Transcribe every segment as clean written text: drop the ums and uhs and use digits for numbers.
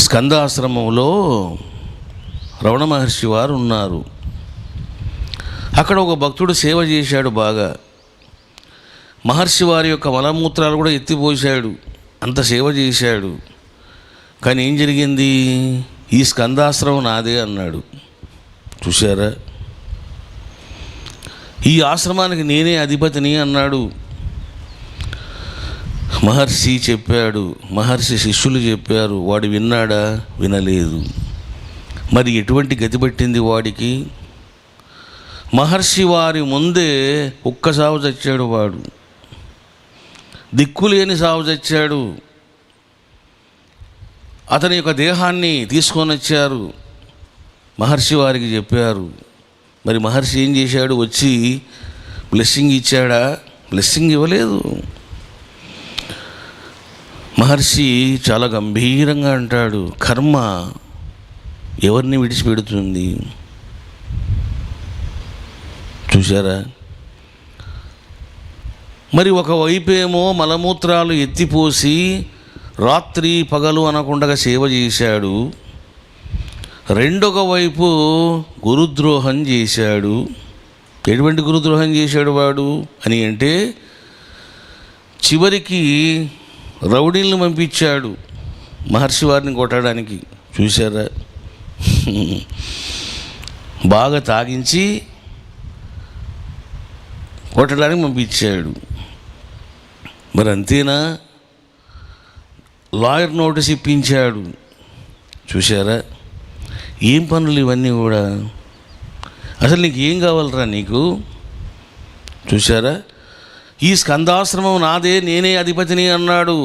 స్కందాశ్రమంలో రమణ మహర్షి వారు ఉన్నారు. అక్కడ ఒక భక్తుడు సేవ చేశాడు బాగా. మహర్షి వారి యొక్క మలమూత్రాలు కూడా ఎత్తిపోశాడు, అంత సేవ చేశాడు. కానీ ఏం జరిగింది? ఈ స్కందాశ్రమం నాదే అన్నాడు. చూశారా? ఈ ఆశ్రమానికి నేనే అధిపతిని అన్నాడు. మహర్షి చెప్పాడు, మహర్షి శిష్యులు చెప్పారు. వాడు విన్నాడా? వినలేదు. మరి ఎటువంటి గతి పట్టింది వాడికి? మహర్షి వారి ముందే ఒక్క సావు చచ్చాడు. వాడు దిక్కులేని సావు చచ్చాడు. అతని యొక్క దేహాన్ని తీసుకొని వచ్చారు, మహర్షి వారికి చెప్పారు. మరి మహర్షి ఏం చేశాడు? వచ్చి బ్లెస్సింగ్ ఇచ్చాడా? బ్లెస్సింగ్ ఇవ్వలేదు. మహర్షి చాలా గంభీరంగా అంటాడు, కర్మ ఎవరిని విడిచిపెడుతుంది? చూశారా? మరి ఒకవైపేమో మలమూత్రాలు ఎత్తిపోసి రాత్రి పగలు అనకుండా సేవ చేశాడు, రెండొక వైపు గురుద్రోహం చేశాడు. ఎటువంటి గురుద్రోహం చేశాడు వాడు అని అంటే, చివరికి రౌడీలను పంపించాడు మహర్షి వారిని కొట్టడానికి. చూశారా? బాగా తాగించి కొట్టడానికి పంపించాడు. మరి అంతేనా? లాయర్ నోటీస్ ఇప్పించాడు. చూశారా? ఏం పనులు ఇవన్నీ కూడా? అసలు నీకు ఏం కావాలరా నీకు? చూశారా? ఈ స్కందాశ్రమం నాదే, నేనే అధిపతిని అన్నాడు.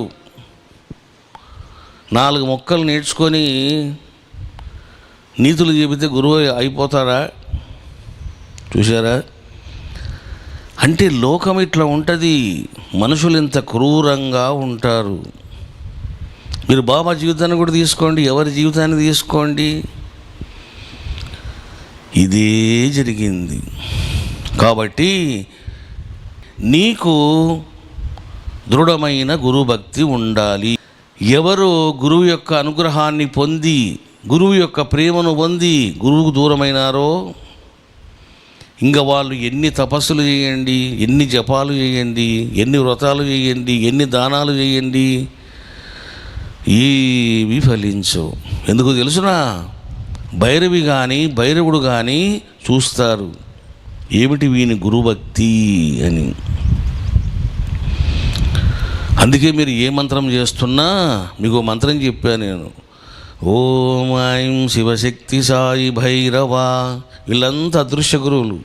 4 మొక్కలు నేర్చుకొని నీతులు చెబితే గురువు అయిపోతారా? చూశారా? అంటే లోకం ఇట్లా ఉంటుంది. మనుషులు ఇంత క్రూరంగా ఉంటారు. మీరు బాబా జీవితాన్ని కూడా తీసుకోండి, ఎవరి జీవితాన్ని తీసుకోండి, ఇదే జరిగింది. కాబట్టి నీకు దృఢమైన గురుభక్తి ఉండాలి. ఎవరు గురువు యొక్క అనుగ్రహాన్ని పొంది, గురువు యొక్క ప్రేమను పొంది గురువుకు దూరమైనారో, ఇంకా వాళ్ళు ఎన్ని తపస్సులు చేయండి, ఎన్ని జపాలు చేయండి, ఎన్ని వ్రతాలు చేయండి, ఎన్ని దానాలు చేయండి, ఏవి ఫలించవు. ఎందుకు తెలుసునా? భైరవి కానీ భైరవుడు కానీ చూస్తారు, ఏమిటి వీని గురుభక్తి అని. అందుకే మీరు ఏ మంత్రం చేస్తున్నా, మీకు మంత్రం చెప్పాను నేను, ఓం ఐం శివశక్తి సాయి భైరవ. వీళ్ళంతా అదృశ్య గురువులు.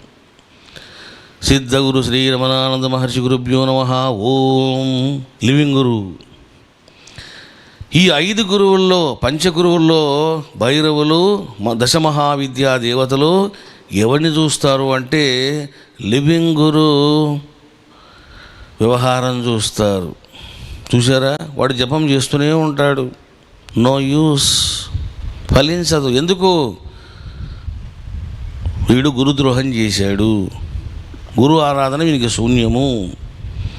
సిద్ధగురు శ్రీ రమణానంద మహర్షి గురుభ్యో నమః. ఓం లివింగ్ గురువు. ఈ 5 గురువుల్లో, పంచగురువుల్లో భైరవులు, దశమహావిద్యా దేవతలు ఎవరిని చూస్తారు అంటే లివింగ్ గురు వ్యవహారం చూస్తారు. చూసారా? వాడు జపం చేస్తూనే ఉంటాడు, నో యూస్, ఫలించదు. ఎందుకు? వీడు గురుద్రోహం చేశాడు, గురు ఆరాధన వీనికి శూన్యము.